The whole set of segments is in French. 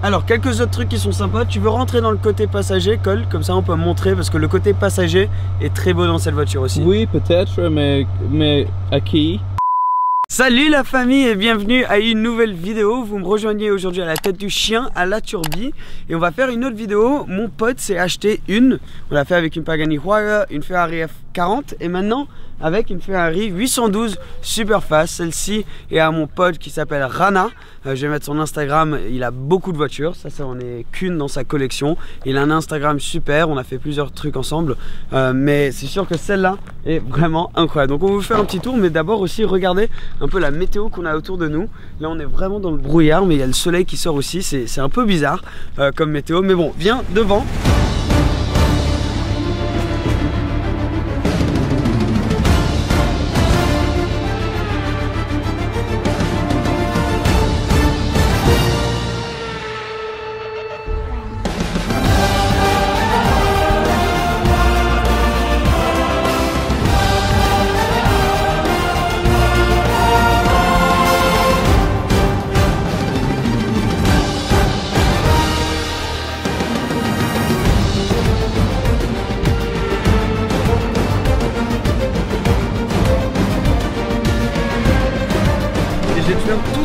Alors, quelques autres trucs qui sont sympas. Tu veux rentrer dans le côté passager, Cole? Comme ça, on peut montrer parce que le côté passager est très beau dans cette voiture aussi. Oui, peut-être, mais à qui? Salut la famille et bienvenue à une nouvelle vidéo. Vous me rejoignez aujourd'hui à la tête du chien à la Turbie et on va faire une autre vidéo. Mon pote s'est acheté on l'a fait avec une Pagani Huayra, une Ferrari F40 et maintenant avec une Ferrari 812 Superfast. Celle-ci est à mon pote qui s'appelle Rana. Je vais mettre son Instagram, il a beaucoup de voitures, ça en est qu'une dans sa collection. Il a un Instagram super, on a fait plusieurs trucs ensemble, mais c'est sûr que celle-là est vraiment incroyable. Donc on va vous faire un petit tour, mais d'abord aussi regardez un peu la météo qu'on a autour de nous. Là on est vraiment dans le brouillard, mais il y a le soleil qui sort aussi, c'est un peu bizarre comme météo, mais bon, viens devant.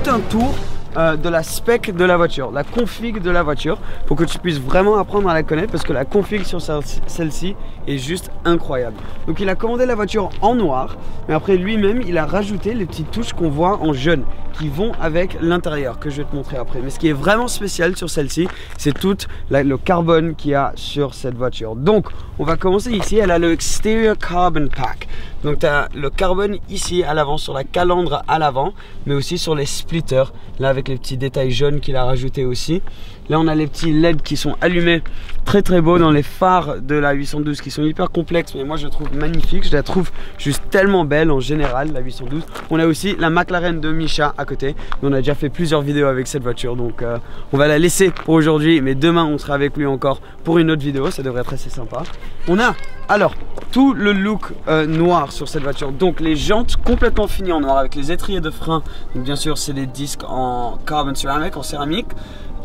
Tout un tour de la spec de la voiture, la config de la voiture, pour que tu puisses vraiment apprendre à la connaître, parce que la config sur celle-ci est juste incroyable. Donc il a commandé la voiture en noir, mais après lui-même il a rajouté les petites touches qu'on voit en jaune qui vont avec l'intérieur, que je vais te montrer après. Mais ce qui est vraiment spécial sur celle-ci, c'est tout le carbone qu'il y a sur cette voiture. Donc on va commencer ici. Elle a le Exterior Carbon Pack. Donc tu as le carbone ici à l'avant, sur la calandre à l'avant, mais aussi sur les splitters, là avec les petits détails jaunes qu'il a rajouté aussi. Là on a les petits LED qui sont allumés, très beaux dans les phares de la 812 qui sont hyper complexes, mais moi je trouve magnifique. Je la trouve juste tellement belle en général, la 812. On a aussi la McLaren de Misha à côté. On a déjà fait plusieurs vidéos avec cette voiture, donc on va la laisser pour aujourd'hui, mais demain on sera avec lui encore pour une autre vidéo. Ça devrait être assez sympa. On a alors tout le look noir sur cette voiture, donc les jantes complètement finies en noir avec les étriers de frein. Donc bien sûr c'est des disques en carbon ceramic, en céramique,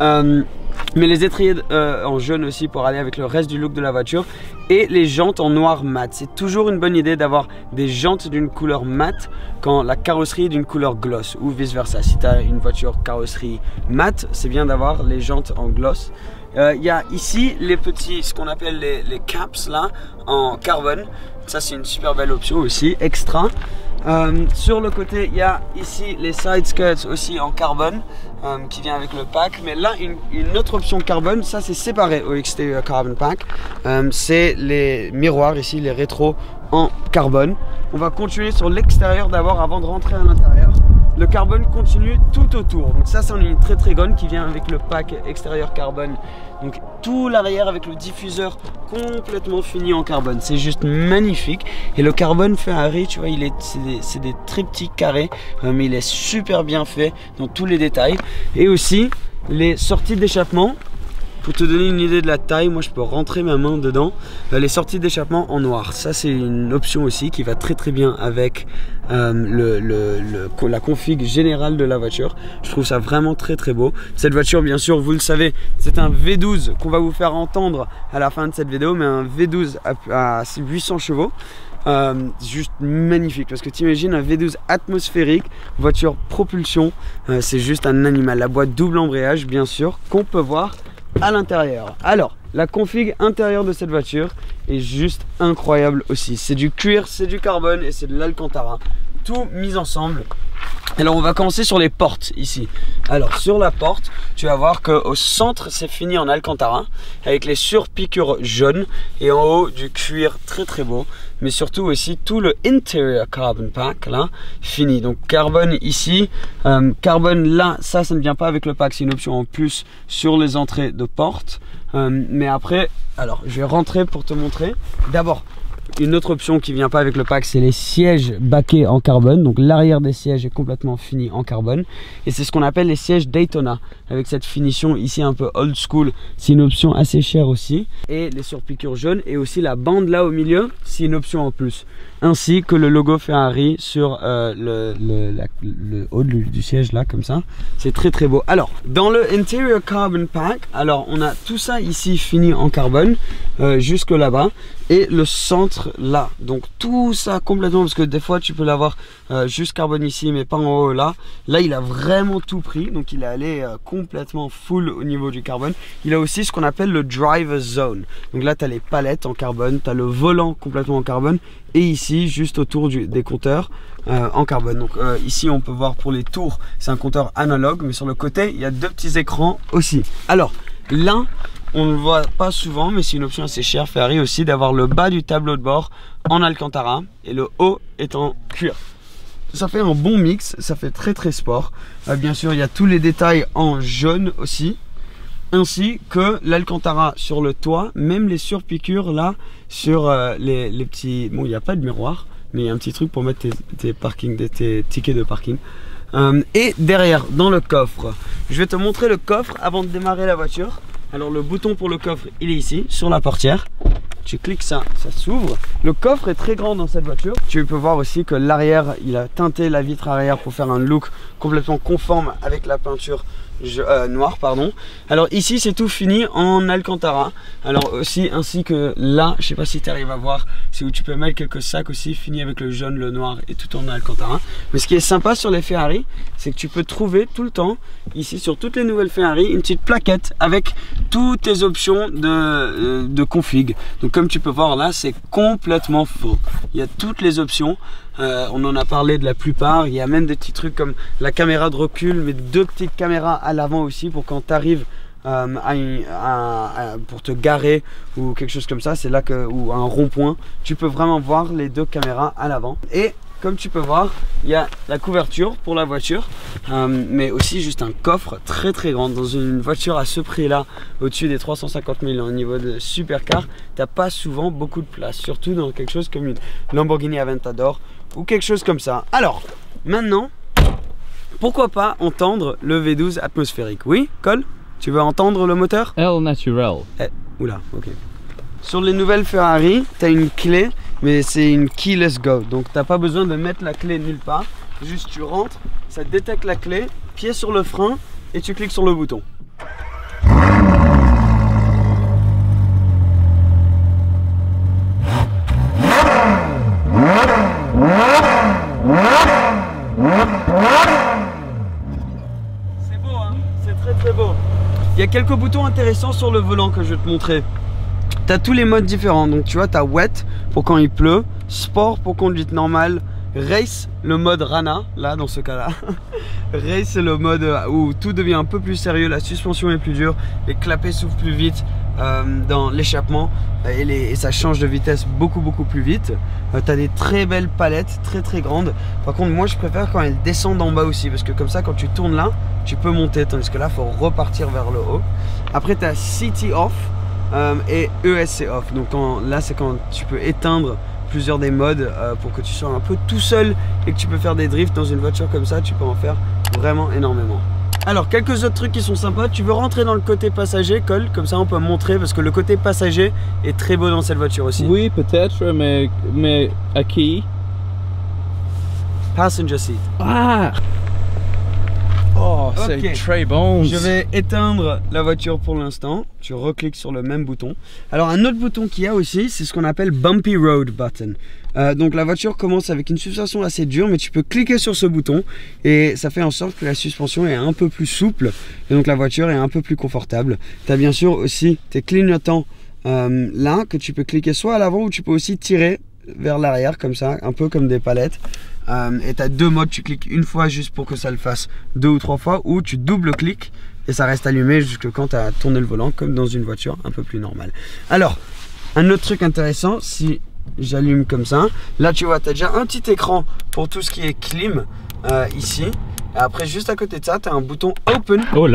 mais les étriers en jaune aussi pour aller avec le reste du look de la voiture, et les jantes en noir mat. C'est toujours une bonne idée d'avoir des jantes d'une couleur mat quand la carrosserie est d'une couleur gloss, ou vice versa. Si tu as une voiture carrosserie mat, c'est bien d'avoir les jantes en gloss. Il y a ici les petits, ce qu'on appelle les caps là, en carbone. Ça c'est une super belle option aussi, extra. Sur le côté, il y a ici les side skirts aussi en carbone qui vient avec le pack. Mais là, une autre option carbone, ça c'est séparé au Exterior Carbon Pack. C'est les miroirs ici, les rétros en carbone. On va continuer sur l'extérieur d'abord avant de rentrer à l'intérieur. Le carbone continue tout autour. Donc ça, c'en est une très grande qui vient avec le pack extérieur carbone. Donc tout l'arrière avec le diffuseur complètement fini en carbone. C'est juste magnifique. Et le carbone Ferrari, tu vois, c'est des très petits carrés, mais il est super bien fait dans tous les détails. Et aussi les sorties d'échappement. Pour te donner une idée de la taille, moi je peux rentrer ma main dedans. Les sorties d'échappement en noir, ça c'est une option aussi qui va très bien avec la config générale de la voiture. Je trouve ça vraiment très beau. Cette voiture, bien sûr, vous le savez, c'est un V12 qu'on va vous faire entendre à la fin de cette vidéo, mais un V12 à 800 chevaux. Juste magnifique, parce que tu imagines un V12 atmosphérique, voiture propulsion, c'est juste un animal. La boîte double embrayage, bien sûr, qu'on peut voir à l'intérieur. Alors, la config intérieure de cette voiture est juste incroyable aussi. C'est du cuir, c'est du carbone et c'est de l'alcantara, tout mis ensemble. Alors on va commencer sur les portes ici. Alors sur la porte, tu vas voir qu'au centre c'est fini en alcantara avec les surpiqûres jaunes, et en haut du cuir très beau, mais surtout aussi tout le Interior Carbon Pack là fini. Donc carbone ici, carbone là, ça ne vient pas avec le pack, c'est une option en plus sur les entrées de porte. Mais après, alors je vais rentrer pour te montrer. D'abord, une autre option qui vient pas avec le pack, c'est les sièges baquets en carbone. Donc l'arrière des sièges est complètement fini en carbone, et c'est ce qu'on appelle les sièges Daytona avec cette finition ici un peu old school. C'est une option assez chère aussi. Et les surpiqûres jaunes, et aussi la bande là au milieu, c'est une option en plus. ainsi que le logo Ferrari sur le haut du siège là, comme ça. C'est très très beau. Alors, dans le Interior Carbon Pack, alors on a tout ça ici fini en carbone, jusque là-bas, et le centre là. Donc tout ça complètement, parce que des fois tu peux l'avoir juste carbone ici, mais pas en haut là. Là, il a vraiment tout pris, donc il est allé complètement full au niveau du carbone. Il a aussi ce qu'on appelle le Driver Zone. Donc là, tu as les palettes en carbone, tu as le volant complètement en carbone, et ici, juste autour des compteurs en carbone. Donc ici, on peut voir pour les tours, c'est un compteur analogue, mais sur le côté, il y a 2 petits écrans aussi. Alors, là, on ne le voit pas souvent, mais c'est une option assez chère, Ferrari aussi, d'avoir le bas du tableau de bord en Alcantara et le haut est en cuir. Ça fait un bon mix, ça fait très très sport. Bien sûr, il y a tous les détails en jaune aussi, ainsi que l'Alcantara sur le toit, même les surpiqûres là sur les petits... Bon, il n'y a pas de miroir, mais il y a un petit truc pour mettre tes tickets de parking. Et derrière, dans le coffre, je vais te montrer le coffre avant de démarrer la voiture. Alors le bouton pour le coffre, il est ici, sur la portière. Tu cliques ça, ça s'ouvre. Le coffre est très grand dans cette voiture. Tu peux voir aussi que l'arrière, il a teinté la vitre arrière pour faire un look complètement conforme avec la peinture noire, pardon. Alors ici, c'est tout fini en Alcantara. Alors aussi, ainsi que là, je sais pas si tu arrives à voir, c'est où tu peux mettre quelques sacs aussi, fini avec le jaune, le noir et tout en Alcantara. Mais ce qui est sympa sur les Ferrari, c'est que tu peux trouver tout le temps, ici sur toutes les nouvelles Ferrari, une petite plaquette avec toutes tes options de config. Donc comme tu peux voir là, c'est complètement faux. Il y a toutes les options. On en a parlé de la plupart. Il y a même des petits trucs comme la caméra de recul, mais 2 petites caméras à l'avant aussi pour quand tu arrives pour te garer ou quelque chose comme ça. C'est là que, ou un rond-point, tu peux vraiment voir les 2 caméras à l'avant. Et comme tu peux voir, il y a la couverture pour la voiture, mais aussi juste un coffre très très grand. Dans une voiture à ce prix là, au-dessus des 350 000 au niveau de supercar, t'as pas souvent beaucoup de place, surtout dans quelque chose comme une Lamborghini Aventador ou quelque chose comme ça. Alors maintenant, pourquoi pas entendre le V12 atmosphérique? Oui, Cole, tu veux entendre le moteur? El Natural. Oula, ok. Sur les nouvelles Ferrari, tu as une clé, mais c'est une keyless go. Donc tu n'as pas besoin de mettre la clé nulle part. Juste tu rentres, ça détecte la clé, pied sur le frein et tu cliques sur le bouton. C'est beau, hein? C'est très très beau. Il y a quelques boutons intéressants sur le volant que je vais te montrer. Tu as tous les modes différents, donc tu vois, tu as wet pour quand il pleut, sport pour conduite normale, race, le mode Rana, là dans ce cas là. Race, c'est le mode où tout devient un peu plus sérieux, la suspension est plus dure, les clapets s'ouvrent plus vite dans l'échappement et ça change de vitesse beaucoup plus vite. Tu as des très belles palettes, très grandes. Par contre, moi je préfère quand elles descendent en bas aussi, parce que comme ça, quand tu tournes là, tu peux monter, tandis que là, il faut repartir vers le haut. Après, tu as CT off. Et ESC off, donc là c'est quand tu peux éteindre plusieurs des modes pour que tu sois un peu tout seul et que tu peux faire des drifts dans une voiture comme ça. Tu peux en faire vraiment énormément. Alors quelques autres trucs qui sont sympas. Tu veux rentrer dans le côté passager, Cole, comme ça on peut montrer, parce que le côté passager est très beau dans cette voiture aussi. Oui, peut-être, mais à qui? Passenger seat. Ah! Oh, c'est okay. très bon. Je vais éteindre la voiture pour l'instant. Tu recliques sur le même bouton. Alors un autre bouton qu'il y a aussi, c'est ce qu'on appelle Bumpy Road Button. Donc la voiture commence avec une suspension assez dure, mais tu peux cliquer sur ce bouton et ça fait en sorte que la suspension est un peu plus souple et donc la voiture est un peu plus confortable. Tu as bien sûr aussi tes clignotants là que tu peux cliquer soit à l'avant ou tu peux aussi tirer vers l'arrière comme ça, un peu comme des palettes. Et tu as 2 modes, tu cliques une fois juste pour que ça le fasse 2 ou 3 fois, ou tu double-cliques et ça reste allumé jusque quand tu as tourné le volant, comme dans une voiture un peu plus normale. Alors, un autre truc intéressant, si j'allume comme ça, là tu vois, tu as déjà un petit écran pour tout ce qui est clim ici. Et après, juste à côté de ça, tu as un bouton Open pour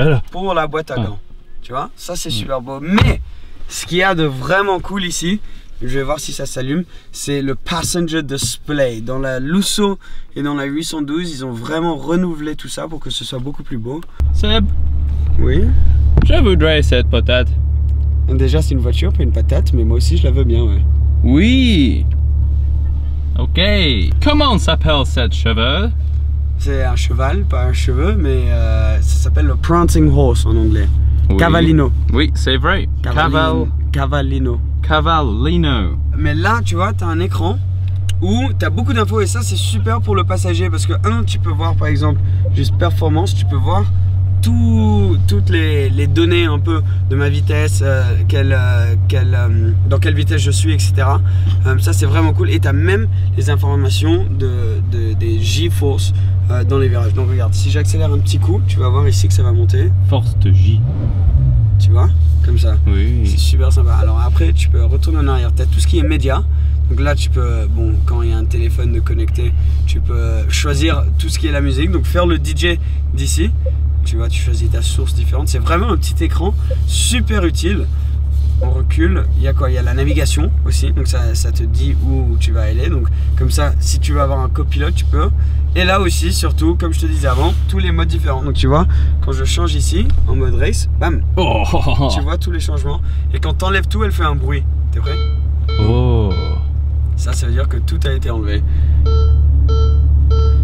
la boîte à gants. Tu vois, ça c'est super beau. Mais ce qu'il y a de vraiment cool ici, je vais voir si ça s'allume, c'est le Passenger Display. Dans la Lusso et dans la 812, ils ont vraiment renouvelé tout ça pour que ce soit beaucoup plus beau. Seb, oui, je voudrais cette patate. Déjà c'est une voiture, pas une patate, mais moi aussi je la veux bien, ouais. Oui. Ok. Comment s'appelle cette cheveu? C'est un cheval, pas un cheveu, mais ça s'appelle le prancing horse en anglais. Oui. Cavallino. Oui, c'est vrai. Cavallino. Cavallino. Mais là, tu vois, tu as un écran où tu as beaucoup d'infos et ça, c'est super pour le passager parce que, tu peux voir par exemple, juste performance, tu peux voir toutes les données un peu de ma vitesse, dans quelle vitesse je suis, etc. Ça, c'est vraiment cool. Et tu as même les informations des G-Force dans les virages. Donc, regarde, si j'accélère un petit coup, tu vas voir ici que ça va monter. Force de J. Tu vois, comme ça. Oui. C'est super sympa. Alors après, tu peux retourner en arrière. Tu as tout ce qui est média. Donc là, tu peux, bon, quand il y a un téléphone de connecté, tu peux choisir tout ce qui est la musique. Donc faire le DJ d'ici. Tu vois, tu choisis ta source différente. C'est vraiment un petit écran super utile. On recule. Il y a quoi? Il y a la navigation aussi. Donc ça te dit où tu vas aller. Donc comme ça, si tu veux avoir un copilote, tu peux. Et là aussi, surtout, comme je te disais avant, tous les modes différents. Donc tu vois, quand je change ici, en mode race, bam, tu vois tous les changements. Et quand tu enlèves tout, elle fait un bruit. T'es prêt? Oh. Ça veut dire que tout a été enlevé.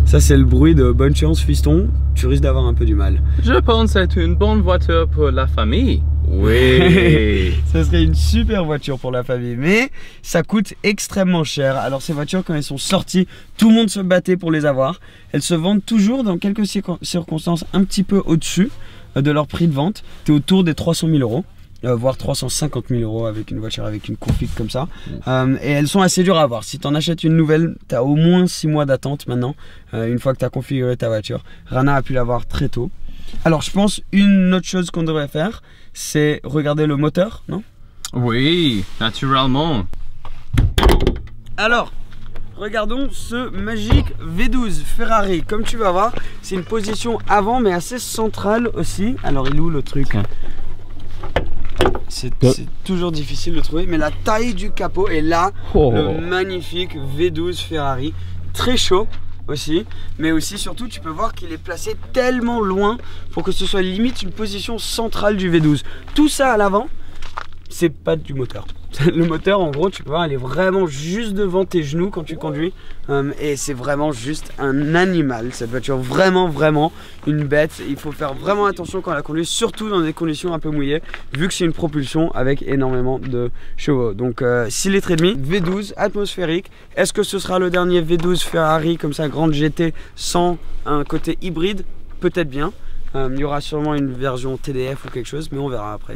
Ça, c'est le bruit de bonne chance, fiston. Tu risques d'avoir un peu du mal. Je pense que c'est une bonne voiture pour la famille. Oui. Ça serait une super voiture pour la famille, mais ça coûte extrêmement cher. Alors ces voitures, quand elles sont sorties, tout le monde se battait pour les avoir. Elles se vendent toujours dans quelques circonstances un petit peu au-dessus de leur prix de vente. Tu es autour des 300 000 euros. Voire 350 000 euros avec une voiture avec une config comme ça. Et elles sont assez dures à avoir. Si tu en achètes une nouvelle, tu as au moins 6 mois d'attente maintenant, une fois que tu as configuré ta voiture. Rana a pu l'avoir très tôt. Alors je pense une autre chose qu'on devrait faire, c'est regarder le moteur, non? Oui, naturellement. Alors, regardons ce magique V12 Ferrari. Comme tu vas voir, c'est une position avant mais assez centrale aussi. Alors il est où le truc? C'est toujours difficile de trouver, mais la taille du capot est là. Le magnifique V12 Ferrari, très chaud aussi, mais aussi surtout tu peux voir qu'il est placé tellement loin pour que ce soit limite une position centrale du V12. Tout ça à l'avant, c'est pas du moteur. Le moteur, en gros, tu peux voir, il est vraiment juste devant tes genoux quand tu conduis. Et c'est vraiment juste un animal, cette voiture. Vraiment, vraiment une bête. Il faut faire vraiment attention quand on la conduit, surtout dans des conditions un peu mouillées, vu que c'est une propulsion avec énormément de chevaux. Donc 6 litres et demi, V12 atmosphérique. Est-ce que ce sera le dernier V12 Ferrari comme ça, grande GT, sans un côté hybride? Peut-être bien. Il y aura sûrement une version TDF ou quelque chose, mais on verra après.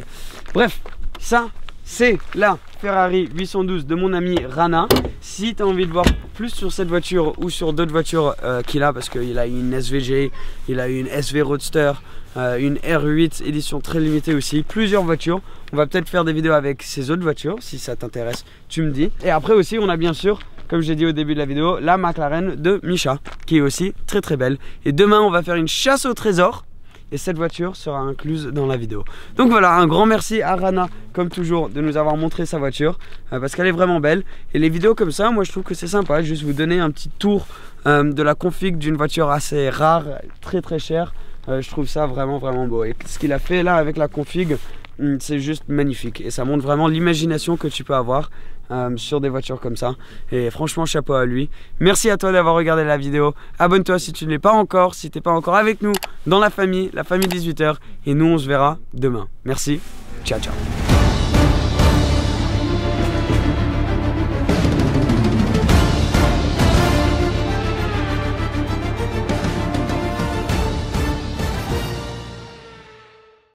Bref, ça c'est la Ferrari 812 de mon ami Rana. Si tu as envie de voir plus sur cette voiture ou sur d'autres voitures qu'il a, parce qu'il a une SVG, il a une SV Roadster, une R8 édition très limitée aussi, plusieurs voitures. On va peut-être faire des vidéos avec ces autres voitures, si ça t'intéresse, tu me dis. Et après aussi, on a bien sûr, comme j'ai dit au début de la vidéo, la McLaren de Misha, qui est aussi très très belle. Et demain, on va faire une chasse au trésor. Et cette voiture sera incluse dans la vidéo. Donc voilà, un grand merci à Rana, comme toujours, de nous avoir montré sa voiture, parce qu'elle est vraiment belle. Et les vidéos comme ça, moi je trouve que c'est sympa, juste vous donner un petit tour de la config d'une voiture assez rare, très très chère. Je trouve ça vraiment vraiment beau. Et ce qu'il a fait là avec la config, c'est juste magnifique. Et ça montre vraiment l'imagination que tu peux avoir sur des voitures comme ça. Et franchement, chapeau à lui. Merci à toi d'avoir regardé la vidéo. Abonne-toi si tu ne l'es pas encore, si tu n'es pas encore avec nous dans la famille 18h. Et nous, on se verra demain. Merci. Ciao, ciao.